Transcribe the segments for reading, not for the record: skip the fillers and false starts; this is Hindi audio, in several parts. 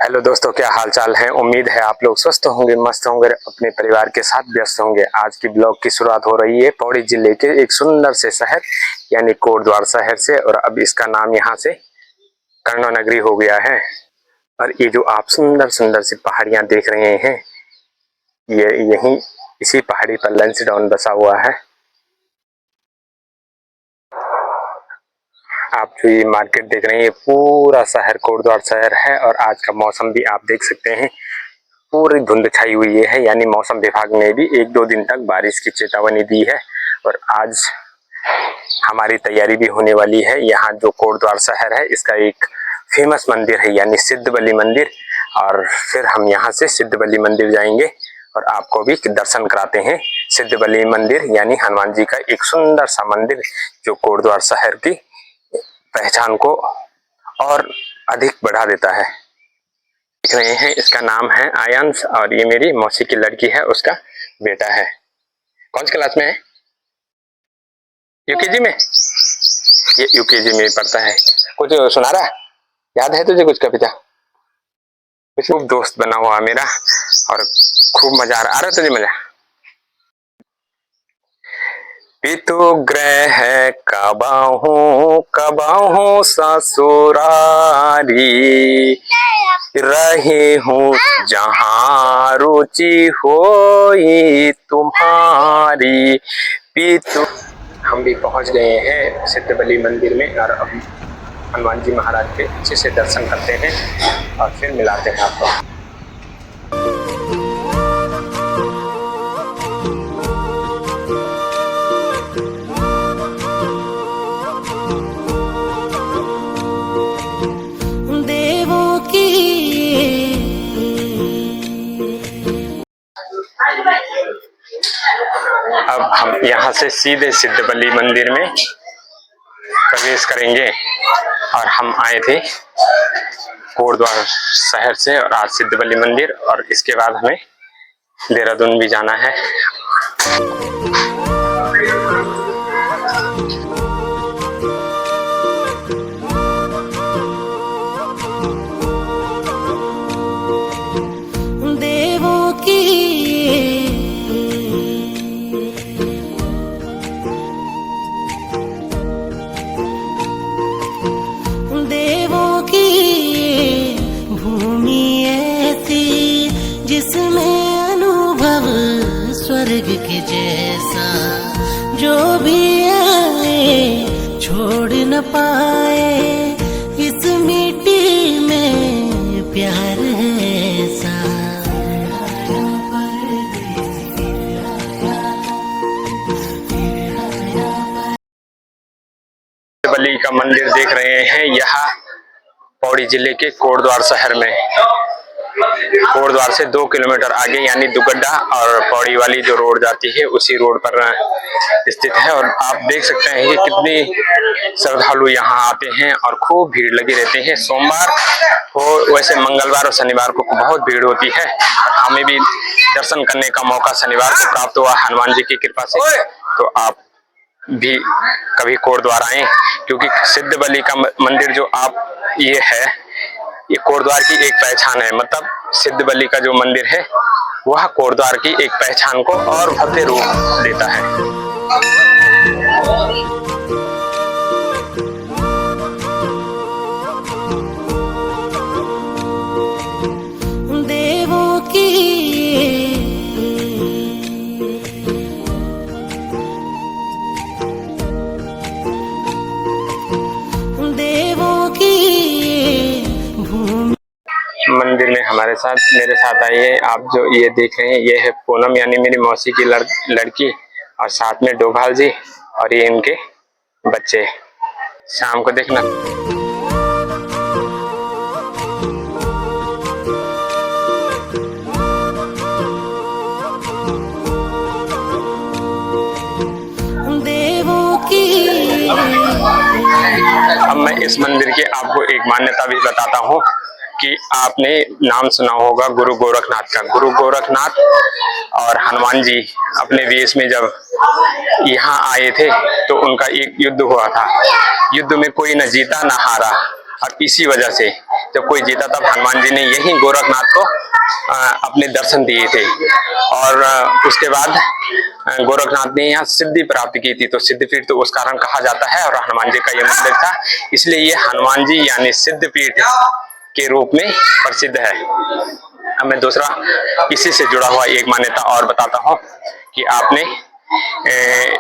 हेलो दोस्तों, क्या हाल चाल है। उम्मीद है आप लोग स्वस्थ होंगे, मस्त होंगे, अपने परिवार के साथ व्यस्त होंगे। आज की ब्लॉग की शुरुआत हो रही है पौड़ी जिले के एक सुंदर से शहर यानी कोटद्वार शहर से। और अब इसका नाम यहाँ से कर्ण नगरी हो गया है। और ये जो आप सुंदर सुंदर सी पहाड़ियां देख रहे हैं, ये यहीं इसी पहाड़ी पर लंसडाउन बसा हुआ है। आप जो ये मार्केट देख रहे हैं, ये पूरा शहर कोटद्वार शहर है। और आज का मौसम भी आप देख सकते हैं, पूरी धुंध छाई हुई है। यानी मौसम विभाग ने भी 1-2 दिन तक बारिश की चेतावनी दी है। और आज हमारी तैयारी भी होने वाली है। यहाँ जो कोटद्वार शहर है, इसका एक फेमस मंदिर है यानी सिद्धबली मंदिर। और फिर हम यहाँ से सिद्धबली मंदिर जाएंगे और आपको भी दर्शन कराते हैं। सिद्धबली मंदिर यानी हनुमान जी का एक सुंदर सा मंदिर, जो कोटद्वार शहर की पहचान को और अधिक बढ़ा देता है। देख रहे हैं, इसका नाम है आयांश और ये मेरी मौसी की लड़की है, उसका बेटा है। कौन सी क्लास में है? यूकेजी में। ये यूकेजी में पढ़ता है। कुछ सुना रहा, याद है तुझे कुछ कविता? खूब दोस्त बना हुआ मेरा और खूब मजा आ रहा तुझे? मजा। पितु ग्रह कबाहू ससुरारी, रहे हूँ जहाँ रुचि होई तुम्हारी। पितु। हम भी पहुंच गए हैं सिद्धबली मंदिर में और अभी हनुमान जी महाराज के अच्छे से दर्शन करते हैं और फिर मिलाते हैं आपको। अब हम यहाँ से सीधे सिद्धबली मंदिर में प्रवेश करेंगे। और हम आए थे कोटद्वार शहर से और आज सिद्धबली मंदिर, और इसके बाद हमें देहरादून भी जाना है। स्वर्ग के जैसा जो भी आए छोड़ न पाए, इस मिट्टी में प्यार है ऐसा। बली का मंदिर देख रहे हैं, यहाँ पौड़ी जिले के कोटद्वार शहर में। कोटद्वार से 2 किलोमीटर आगे यानी दुगड्डा और पौड़ी वाली जो रोड जाती है, उसी रोड पर स्थित है। और आप देख सकते हैं कि कितनी श्रद्धालु यहाँ आते हैं और खूब भीड़ लगी रहती है। सोमवार हो, वैसे मंगलवार और शनिवार को बहुत भीड़ होती है। हमें भी दर्शन करने का मौका शनिवार को प्राप्त हुआ हनुमान जी की कृपा से। तो आप भी कभी कोटद्वार आए, क्योंकि सिद्धबली का मंदिर जो आप ये है, ये कोटद्वार की एक पहचान है। मतलब सिद्धबली का जो मंदिर है वह कोटद्वार की एक पहचान को और भव्य रूप देता है। देवों की मंदिर में हमारे साथ, मेरे साथ आइए। आप जो ये देख रहे हैं, ये है पूनम यानी मेरी मौसी की लड़की, और साथ में डोभाल जी और ये इनके बच्चे। शाम को देखना। देवों की। अब मैं इस मंदिर की आपको एक मान्यता भी बताता हूँ कि आपने नाम सुना होगा गुरु गोरखनाथ का। गुरु गोरखनाथ और हनुमान जी अपने वेश में जब यहाँ आए थे तो उनका एक युद्ध हुआ था। युद्ध में कोई न जीता न हारा, और इसी वजह से जब कोई जीता तब हनुमान जी ने यही गोरखनाथ को अपने दर्शन दिए थे। और उसके बाद गोरखनाथ ने यहाँ सिद्धि प्राप्त की थी, तो सिद्धपीठ तो उस कारण कहा जाता है। और हनुमान जी का ये मंदिर था, इसलिए ये हनुमान जी यानी सिद्धपीठ के रूप में प्रसिद्ध है। अब मैं दूसरा इसी से जुड़ा हुआ एक मान्यता और बताता हूँ कि आपने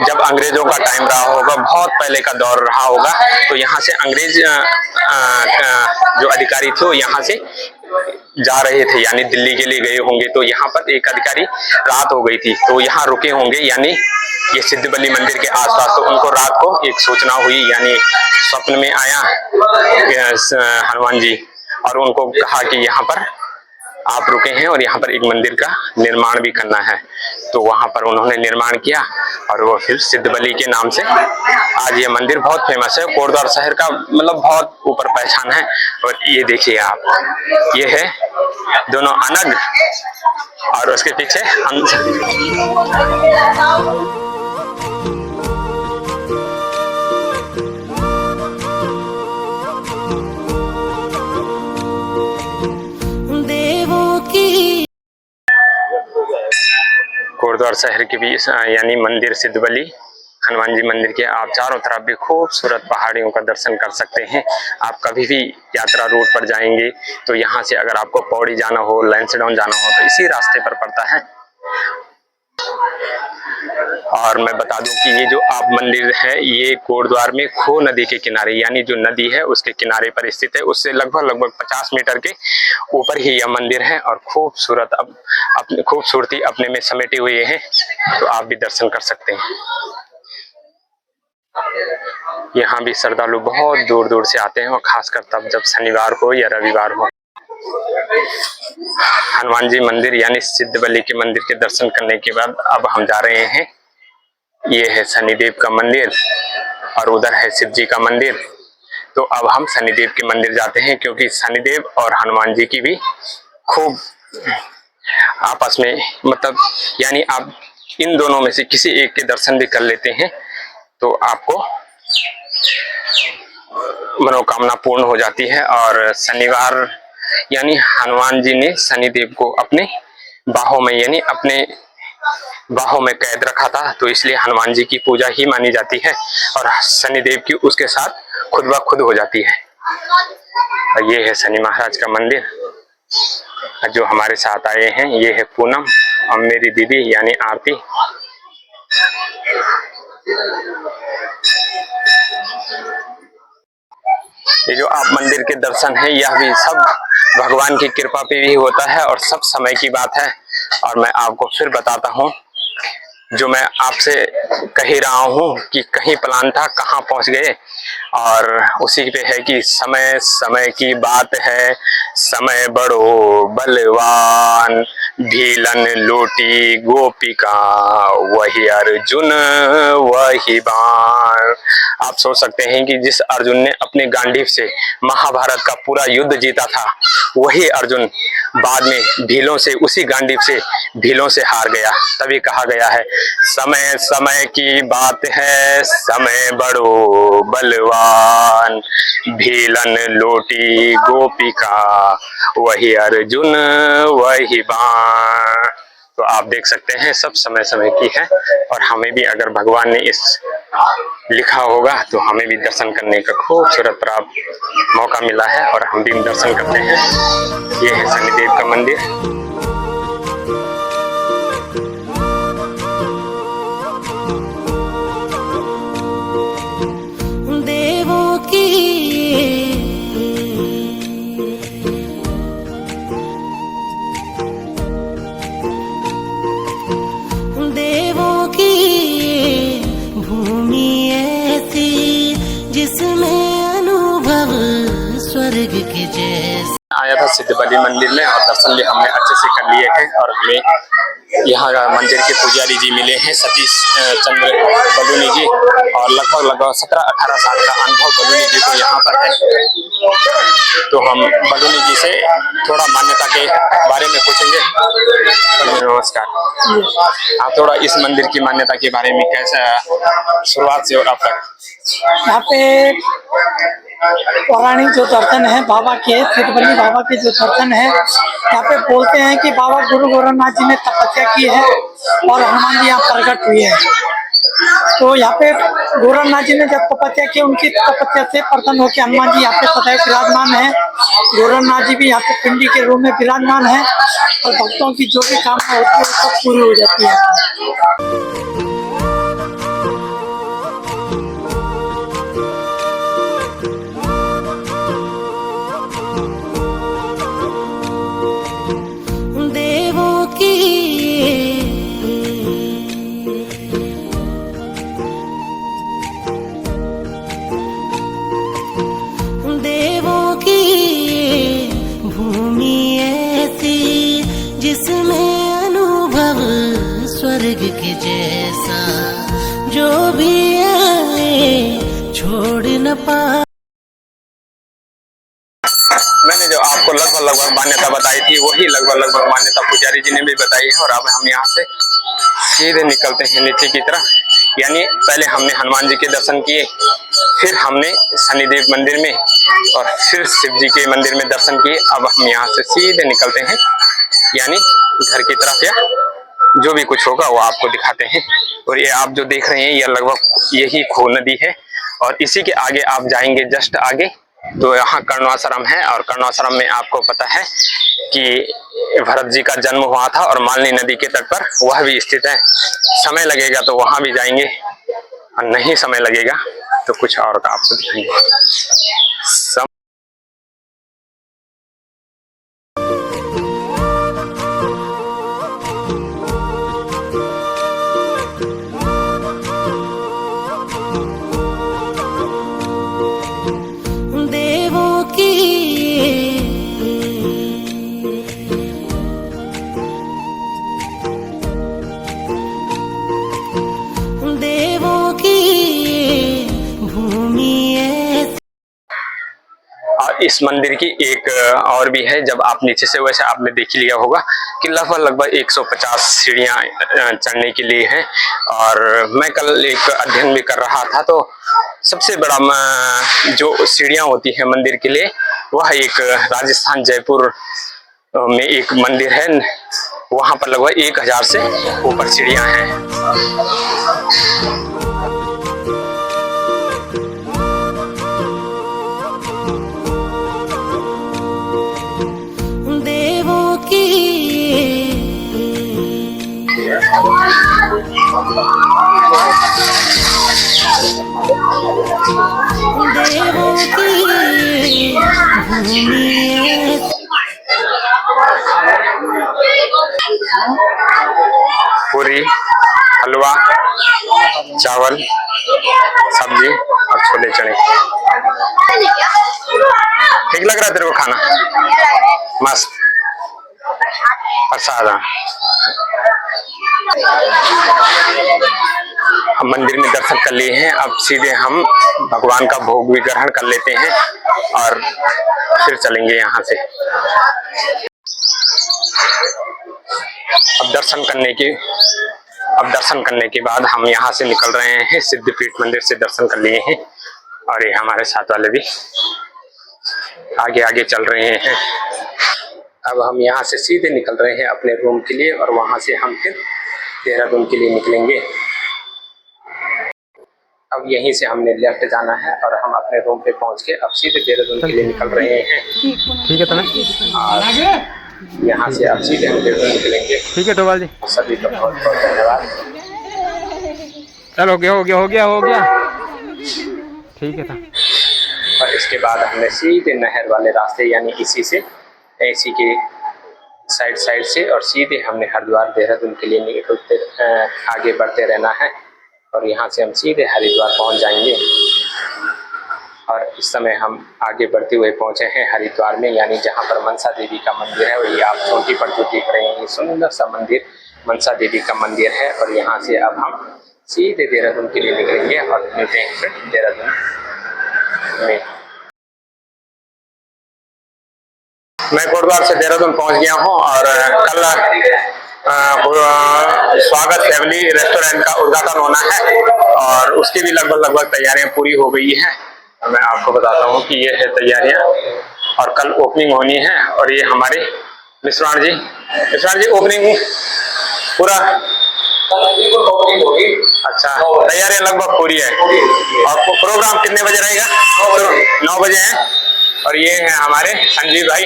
जब अंग्रेजों का टाइम रहा होगा, बहुत पहले का दौर रहा होगा, तो यहाँ से अंग्रेज जो अधिकारी थे वो यहाँ से जा रहे थे, यानी दिल्ली के लिए गए होंगे। तो यहाँ पर एक अधिकारी, रात हो गई थी तो यहाँ रुके होंगे, यानी ये सिद्धबली मंदिर के आसपास। तो उनको रात को एक सूचना हुई, यानी स्वप्न में आया हनुमान जी, और उनको कहा कि यहाँ पर आप रुके हैं और यहाँ पर एक मंदिर का निर्माण भी करना है। तो वहां पर उन्होंने निर्माण किया और वो फिर सिद्धबली के नाम से आज ये मंदिर बहुत फेमस है। कोटद्वार शहर का मतलब बहुत ऊपर पहचान है। और ये देखिए आप, ये है दोनों अनग और उसके पीछे हंस। कोटद्वार शहर के भी यानी मंदिर सिद्धबली हनुमान जी मंदिर के आप चारों तरफ भी खूबसूरत पहाड़ियों का दर्शन कर सकते हैं। आप कभी भी यात्रा रूट पर जाएंगे तो यहाँ से अगर आपको पौड़ी जाना हो, लैंसडाउन जाना हो, तो इसी रास्ते पर पड़ता है। और मैं बता दूं कि ये जो आप मंदिर है ये कोटद्वार में खो नदी के किनारे, यानी जो नदी है उसके किनारे पर स्थित है। उससे लगभग 50 मीटर के ऊपर ही यह मंदिर है और खूबसूरत अपनी खूबसूरती अपने में समेटे हुए हैं। तो आप भी दर्शन कर सकते हैं। यहाँ भी श्रद्धालु बहुत दूर दूर से आते हैं और खासकर तब जब शनिवार हो या रविवार हो। हनुमान जी मंदिर यानी सिद्धबली के मंदिर के दर्शन करने के बाद अब हम जा रहे हैं, ये है शनिदेव का मंदिर और उधर है शिव जी का मंदिर। तो अब हम शनिदेव के मंदिर जाते हैं, क्योंकि शनिदेव और हनुमान जी की भी खूब आपस में मतलब, यानी आप इन दोनों में से किसी एक के दर्शन भी कर लेते हैं तो आपको मनोकामना पूर्ण हो जाती है। और शनिवार यानी हनुमान जी ने शनिदेव को अपने बाहों में यानी अपने बाहों में कैद रखा था, तो इसलिए हनुमान जी की पूजा ही मानी जाती है और शनिदेव की उसके साथ खुद ब खुद हो जाती है। और ये है शनि महाराज का मंदिर। जो हमारे साथ आए हैं ये है पूनम और मेरी दीदी यानी आरती। ये जो आप मंदिर के दर्शन है यह भी सब भगवान की कृपा पे भी होता है और सब समय की बात है। और मैं आपको फिर बताता हूँ, जो मैं आपसे कह ही रहा हूँ कि कहीं प्लान था कहाँ पहुँच गए, और उसी पे है कि समय समय की बात है। समय बड़ो बलवान, ढीलन लोटी गोपिका, वही अर्जुन वही बाण। आप सोच सकते हैं कि जिस अर्जुन ने अपने गांडीव से महाभारत का पूरा युद्ध जीता था, वही अर्जुन बाद में भीलों से, उसी गांडीव से भीलों से हार गया। तभी कहा गया है समय समय की बात है, समय बड़ो बलवान, भीलन लोटी गोपिका, वही अर्जुन वही बाण। तो आप देख सकते हैं सब समय समय की है। और हमें भी अगर भगवान ने इस लिखा होगा तो हमें भी दर्शन करने का खूबसूरत प्राप्त मौका मिला है और हम भी दर्शन करते हैं। ये है शनिदेव का मंदिर। आया था सिद्धबली मंदिर में और दर्शन भी हमने अच्छे से कर लिए हैं। और हमें यहाँ मंदिर के पुजारी जी मिले हैं, सतीश चंद्र बलूनी जी, और लगभग 17-18 साल का अनुभव बलूनी जी को यहाँ पर है। तो हम बलूनी जी से थोड़ा मान्यता के बारे में पूछेंगे। नमस्कार, आप थोड़ा इस मंदिर की मान्यता के बारे में कैसा शुरुआत से और अब तक? यहाँ पे पौराणिक जो दर्शन है बाबा के, सिद्धबली बाबा के जो दर्शन है, यहाँ पे बोलते हैं कि बाबा गुरु गोरखनाथ जी ने तपस्या की है और हनुमान जी यहाँ प्रकट हुए हैं। तो यहाँ पे गोरखनाथ जी ने जब तपस्या की, उनकी तपस्या से प्रसन्न होकर हनुमान जी यहाँ पे सदैव विराजमान है। गोरखनाथ जी भी यहाँ पे पिंडी के रूप में विराजमान है और भक्तों की जो भी कामना होती है वो सब पूरी हो जाती है। देवों की भूमि ऐसी जिसमें अनुभव स्वर्ग के जैसा, जो भी आए छोड़ न पाए। मैंने जो आपको लगभग मान्यता बताई थी वही लगभग मान्यता पुजारी जी ने भी बताई है। और अब हम यहाँ से सीधे निकलते हैं नीचे की तरफ। यानी पहले हमने हनुमान जी के दर्शन किए, फिर हमने शनिदेव मंदिर में और फिर शिव जी के मंदिर में दर्शन किए। अब हम यहाँ से सीधे निकलते हैं यानी घर की तरफ, या जो भी कुछ होगा वो आपको दिखाते हैं। और ये आप जो देख रहे हैं ये लगभग यही खो नदी है और इसी के आगे आप जाएंगे जस्ट आगे तो यहाँ कर्णवाश्रम है। और कर्णवाश्रम में आपको पता है कि भरत जी का जन्म हुआ था और मालनी नदी के तट पर वह भी स्थित है। समय लगेगा तो वहां भी जाएंगे और नहीं समय लगेगा तो कुछ और का आपको दिखाएंगे। इस मंदिर की एक और भी है, जब आप नीचे से, वैसे आपने देख ही लिया होगा कि लगभग 150 सीढ़ियां चढ़ने के लिए हैं। और मैं कल एक अध्ययन भी कर रहा था तो सबसे बड़ा जो सीढ़ियां होती है मंदिर के लिए वह एक राजस्थान जयपुर में एक मंदिर है, वहां पर लगभग 1000 से ऊपर सीढ़ियां हैं। पूरी, हलवा, चावल, सब्जी और छोले चने। ठीक लग रहा है तेरे को खाना? मस्त प्रसाद। हम मंदिर में दर्शन कर लिए हैं, अब सीधे हम भगवान का भोग भी ग्रहण कर लेते हैं और फिर चलेंगे यहाँ से। अब दर्शन करने के बाद हम यहाँ से निकल रहे हैं। सिद्धपीठ मंदिर से दर्शन कर लिए हैं और ये हमारे साथ वाले भी आगे आगे चल रहे हैं। अब हम यहाँ से सीधे निकल रहे हैं अपने रूम के लिए और वहां से हम फिर देहरादून के लिए निकलेंगे। अब यहीं से हमने लेफ्ट जाना है और हम अपने रूम पे पहुंच के अब सीधे देहरादून के लिए निकल रहे हैं। ठीक है, तो यहाँ से अब सीधे हम देहरादून निकलेंगे। ठीक है डोभाल जी, सभी का बहुत बहुत धन्यवाद। चलो हो गया। ठीक है था। और इसके बाद हमने सीधे नहर वाले रास्ते यानी इसी के साइड से और सीधे हमने हरिद्वार देहरादून के लिए निकलते आगे बढ़ते रहना है और यहाँ से हम सीधे हरिद्वार पहुँच जाएंगे। और इस समय हम आगे बढ़ते हुए पहुँचे हैं हरिद्वार में, यानी जहाँ पर मनसा देवी का मंदिर है। वही आप चोटी पर जो देख रहे हैं ये सुंदर सा मंदिर मनसा देवी का मंदिर है। और यहाँ से अब हम सीधे देहरादून के लिए निकलेंगे और मिलते हैं फिर देहरादून में। मैं कोटद्वार से देहरादून पहुंच गया हूं और कल स्वागत फैमिली रेस्टोरेंट का उद्घाटन होना है और उसकी भी लगभग तैयारियां पूरी हो गई हैं। मैं आपको बताता हूँ कि ये है तैयारियां और कल ओपनिंग होनी है। और ये हमारे मिश्राण जी ओपनिंग पूरा ओपनिंग होगी। अच्छा, तैयारियां लगभग पूरी है। और प्रोग्राम कितने बजे रहेगा? 9 बजे है। और ये है हमारे संजीव भाई।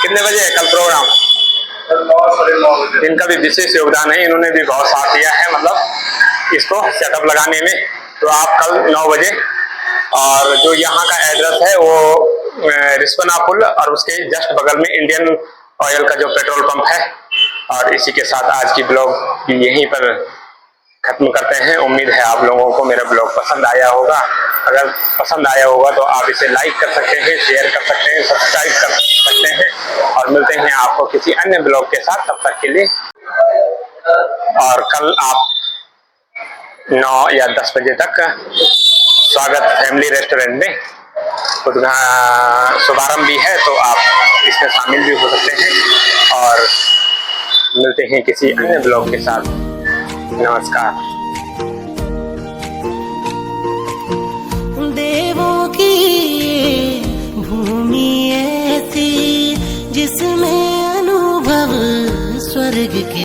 कितने बजे है कल प्रोग्राम? इनका भी विशेष योगदान है, इन्होंने भी बहुत साथ दिया है मतलब इसको सेटअप लगाने में। तो आप कल 9 बजे, और जो यहाँ का एड्रेस है वो रिस्पना पुल और उसके जस्ट बगल में इंडियन ऑयल का जो पेट्रोल पंप है। और इसी के साथ आज की ब्लॉग भी यहीं पर खत्म करते हैं। उम्मीद है आप लोगों को मेरा ब्लॉग पसंद आया होगा। अगर पसंद आया होगा तो आप इसे लाइक कर सकते हैं, शेयर कर सकते हैं, सब्सक्राइब कर सकते हैं। और मिलते हैं आपको किसी अन्य ब्लॉग के साथ, तब तक के लिए। और कल आप 9 या 10 बजे तक स्वागत फैमिली रेस्टोरेंट में शुभारंभ भी है, तो आप इसमें शामिल भी हो सकते हैं। और मिलते हैं किसी अन्य ब्लॉग के साथ। नमस्कार।